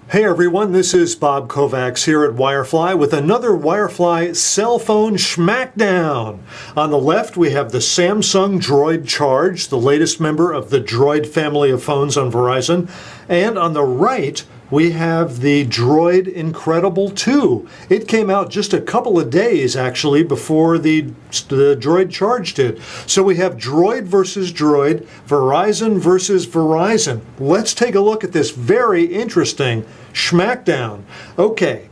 Hey everyone, this is Bob Kovacs here at Wirefly with another Wirefly cell phone Schmackdown. On the left we have the Samsung DROID Charge, the latest member of the DROID family of phones on Verizon. And on the right we have the DROID Incredible 2. It came out just a couple of days actually before the DROID Charge did. So we have DROID versus DROID, Verizon versus Verizon. Let's take a look at this very interesting Schmackdown. Okay,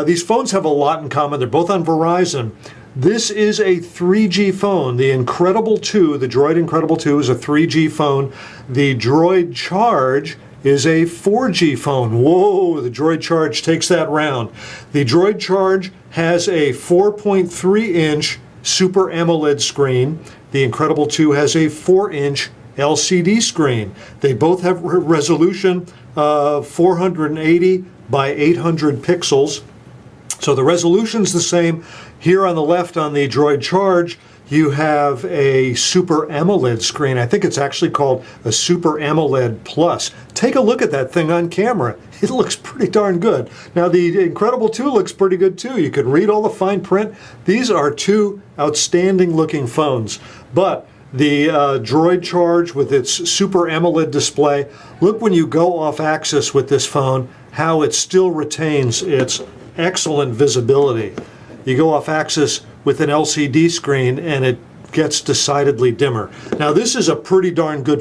these phones have a lot in common. They're both on Verizon. This is a 3G phone. The Incredible 2, the DROID Incredible 2 is a 3G phone. The DROID Charge is a 4G phone. Whoa, the DROID Charge takes that round. The DROID Charge has a 4.3-inch Super AMOLED screen. The Incredible 2 has a 4-inch LCD screen. They both have resolution of 480 by 800 pixels. So the resolution's the same. Here on the left on the DROID Charge, you have a Super AMOLED screen. I think it's actually called a Super AMOLED Plus. Take a look at that thing on camera. It looks pretty darn good. Now the Incredible 2 looks pretty good too. You can read all the fine print. These are two outstanding looking phones. But the DROID Charge with its Super AMOLED display, look when you go off axis with this phone, how it still retains its excellent visibility. You go off axis with an LCD screen and it gets decidedly dimmer. Now this is a pretty darn good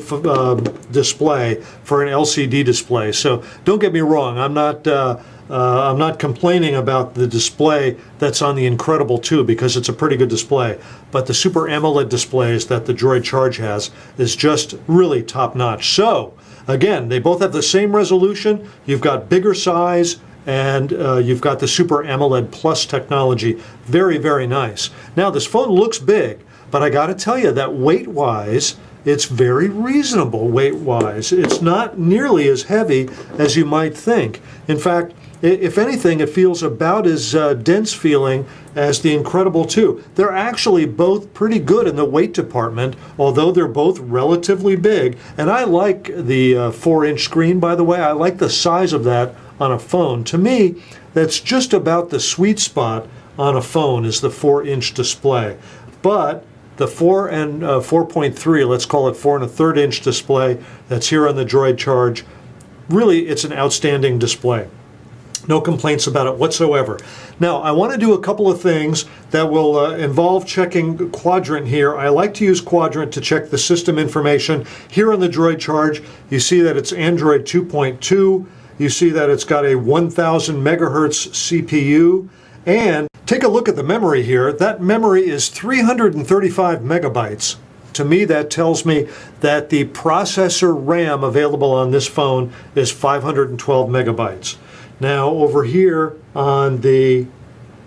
display for an LCD display, so don't get me wrong, I'm not complaining about the display that's on the Incredible 2 because it's a pretty good display, but the Super AMOLED displays that the DROID Charge has is just really top notch. So again, they both have the same resolution. You've got bigger size, and you've got the Super AMOLED Plus technology. Very, very nice. Now this phone looks big, but I gotta tell you that weight-wise, it's very reasonable weight-wise. It's not nearly as heavy as you might think. In fact, if anything, it feels about as dense feeling as the Incredible 2. They're actually both pretty good in the weight department, although they're both relatively big. And I like the 4-inch screen, by the way. I like the size of that on a phone. To me, that's just about the sweet spot on a phone is the 4-inch display. But the 4 and 4.3, let's call it 4 1/3 inch display that's here on the DROID Charge, really it's an outstanding display. No complaints about it whatsoever. Now, I want to do a couple of things that will involve checking Quadrant here. I like to use Quadrant to check the system information. Here on the DROID Charge, you see that it's Android 2.2. You see that it's got a 1000 megahertz CPU. And take a look at the memory here. That memory is 335 megabytes. To me, that tells me that the processor RAM available on this phone is 512 megabytes. Now, over here on the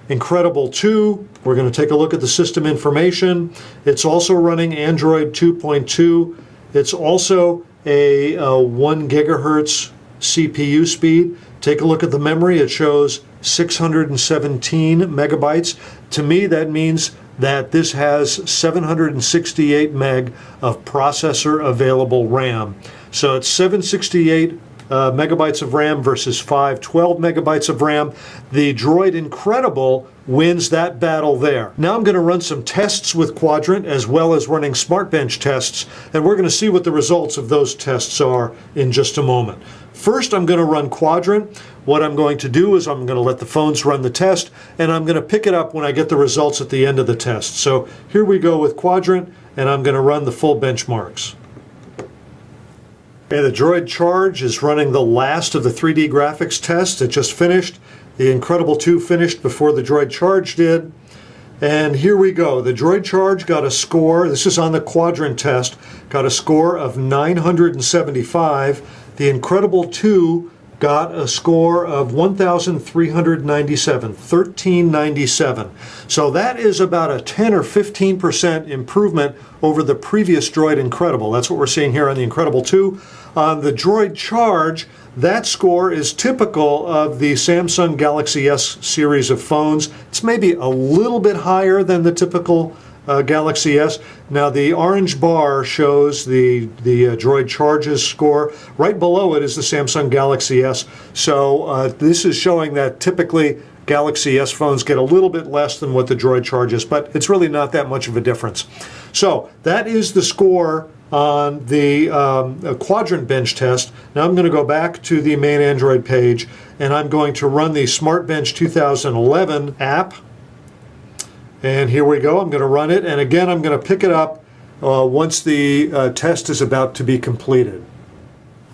Incredible 2, we're going to take a look at the system information. It's also running Android 2.2. It's also a 1 gigahertz CPU speed. Take a look at the memory. It shows 617 megabytes. To me, that means that this has 768 meg of processor available RAM. So it's 768 megabytes of RAM versus 512 megabytes of RAM. The DROID Incredible wins that battle there. Now I'm going to run some tests with Quadrant as well as running SmartBench tests, and we're going to see what the results of those tests are in just a moment. First, I'm going to run Quadrant. What I'm going to do is I'm going to let the phones run the test, and I'm going to pick it up when I get the results at the end of the test. So here we go with Quadrant, and I'm going to run the full benchmarks. Okay, the DROID Charge is running the last of the 3D graphics tests. It just finished. The Incredible 2 finished before the DROID Charge did. And here we go. The DROID Charge got a score, this is on the Quadrant test, got a score of 975. The Incredible 2 got a score of 1,397, 1397. So that is about a 10 or 15% improvement over the previous DROID Incredible. That's what we're seeing here on the Incredible 2. On the DROID Charge, that score is typical of the Samsung Galaxy S series of phones. It's maybe a little bit higher than the typical Galaxy S. Now the orange bar shows the Droid Charge's score. Right below it is the Samsung Galaxy S. So this is showing that typically Galaxy S phones get a little bit less than what the Droid Charge is, but it's really not that much of a difference. So that is the score on the Quadrant bench test. Now I'm going to go back to the main Android page, and I'm going to run the SmartBench 2011 app. And here we go. I'm going to run it, and again I'm going to pick it up once the test is about to be completed.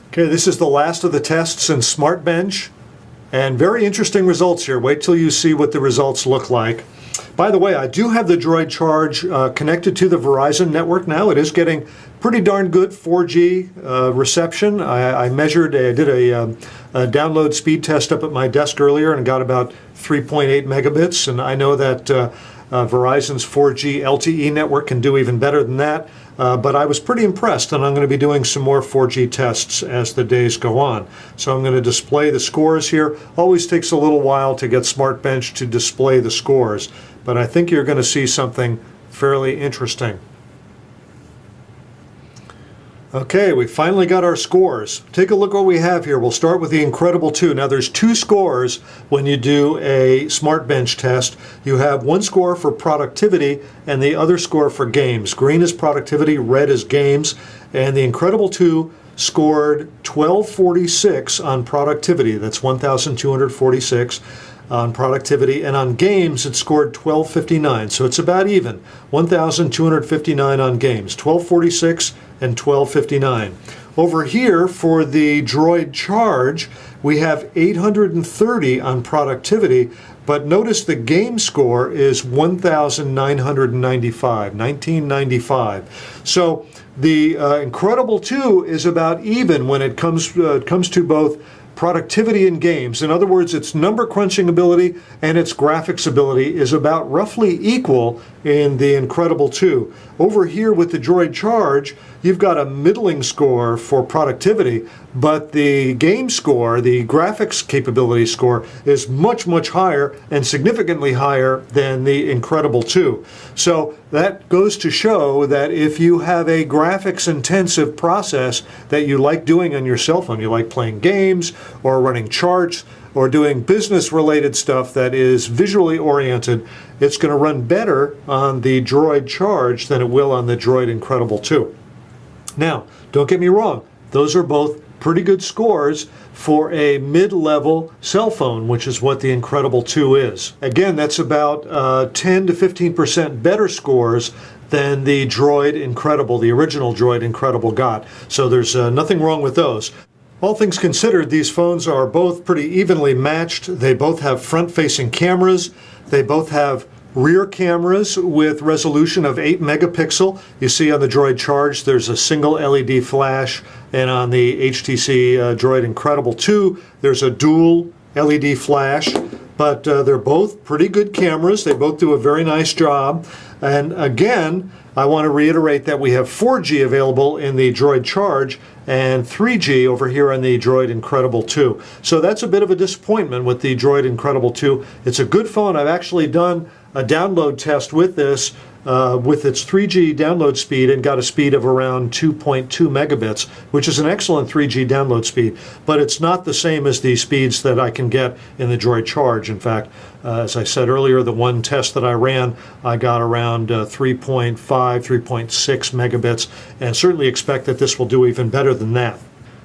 Okay, this is the last of the tests in SmartBench, and very interesting results here. Wait till you see what the results look like. By the way, I do have the Droid Charge connected to the Verizon network now. It is getting pretty darn good 4G reception. I did a download speed test up at my desk earlier and got about 3.8 megabits, and I know that Verizon's 4G LTE network can do even better than that, but I was pretty impressed, and I'm going to be doing some more 4G tests as the days go on. So I'm going to display the scores here. Always takes a little while to get SmartBench to display the scores, but I think you're going to see something fairly interesting. Okay, we finally got our scores. Take a look what we have here. We'll start with the Incredible 2. Now there's two scores when you do a SmartBench test. You have one score for productivity and the other score for games. Green is productivity, red is games, and the Incredible 2 scored 1246 on productivity. That's 1,246 on productivity, and on games it scored 1259, so it's about even. 1,259 on games, 1246 and 1259. Over here for the Droid Charge, we have 830 on productivity, but notice the game score is 1,995, 1995. So the Incredible 2 is about even when it comes to both productivity in games. In other words, its number crunching ability and its graphics ability is about roughly equal in the Incredible 2. Over here with the Droid Charge, you've got a middling score for productivity, but the game score, the graphics capability score, is much, much higher and significantly higher than the Incredible 2. So that goes to show that if you have a graphics intensive process that you like doing on your cell phone, you like playing games or running charts or doing business related stuff that is visually oriented, it's going to run better on the Droid Charge than it will on the Droid Incredible 2. Now, don't get me wrong, those are both pretty good scores for a mid-level cell phone, which is what the Incredible 2 is. Again, that's about 10 to 15% better scores than the Droid Incredible, the original Droid Incredible got. So there's nothing wrong with those. All things considered, these phones are both pretty evenly matched. They both have front-facing cameras. They both have rear cameras with resolution of 8 megapixel. You see on the Droid Charge there's a single LED flash, and on the HTC Droid Incredible 2 there's a dual LED flash. But they're both pretty good cameras. They both do a very nice job. And again, I want to reiterate that we have 4G available in the Droid Charge and 3G over here on the Droid Incredible 2. So that's a bit of a disappointment with the Droid Incredible 2. It's a good phone. I've actually done a download test with this with its 3G download speed and got a speed of around 2.2 megabits, which is an excellent 3G download speed, but it's not the same as the speeds that I can get in the Droid Charge. In fact, as I said earlier, the one test that I ran, I got around 3.5, 3.6 megabits, and certainly expect that this will do even better than that.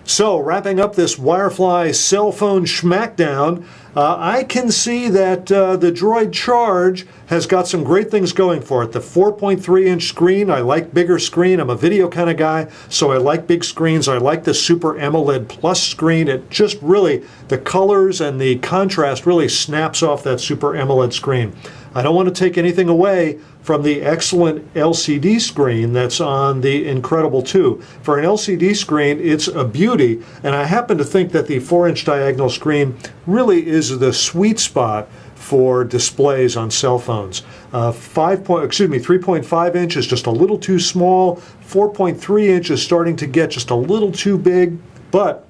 So, wrapping up this Wirefly cell phone schmackdown, I can see that the Droid Charge has got some great things going for it. The 4.3-inch screen, I like bigger screen. I'm a video kind of guy, so I like big screens. I like the Super AMOLED Plus screen. It just really, the colors and the contrast really snaps off that Super AMOLED screen. I don't want to take anything away from the excellent LCD screen that's on the Incredible 2. For an LCD screen, it's a beauty, and I happen to think that the 4-inch diagonal screen really is the sweet spot for displays on cell phones. 3.5 inch is just a little too small. 4.3 inch is starting to get just a little too big, but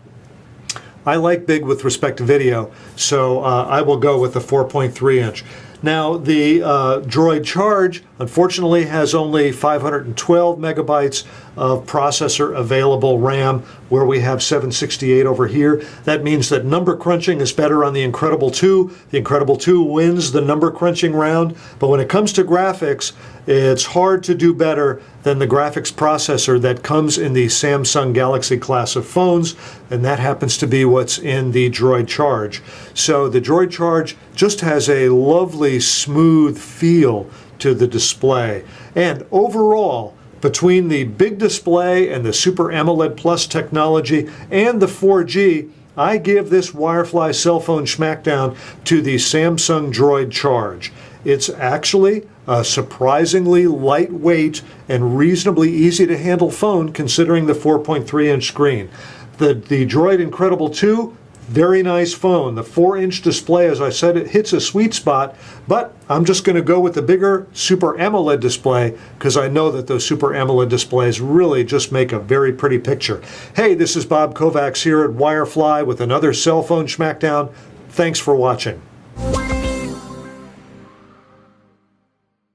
I like big with respect to video, so I will go with the 4.3 inch. Now, the Droid Charge, unfortunately, has only 512 megabytes of processor available RAM, where we have 768 over here. That means that number crunching is better on the Incredible 2. The Incredible 2 wins the number crunching round, but when it comes to graphics, it's hard to do better than the graphics processor that comes in the Samsung Galaxy class of phones, and that happens to be what's in the Droid Charge. So the Droid Charge just has a lovely, smooth feel to the display. And overall, between the big display and the Super AMOLED Plus technology and the 4G, I give this Wirefly cell phone Schmackdown to the Samsung DROID Charge. It's actually a surprisingly lightweight and reasonably easy to handle phone considering the 4.3-inch screen. The DROID Incredible 2, very nice phone. The 4-inch display, as I said, it hits a sweet spot, but I'm just going to go with the bigger Super AMOLED display because I know that those Super AMOLED displays really just make a very pretty picture. Hey, this is Bob Kovacs here at Wirefly with another cell phone Schmackdown. Thanks for watching.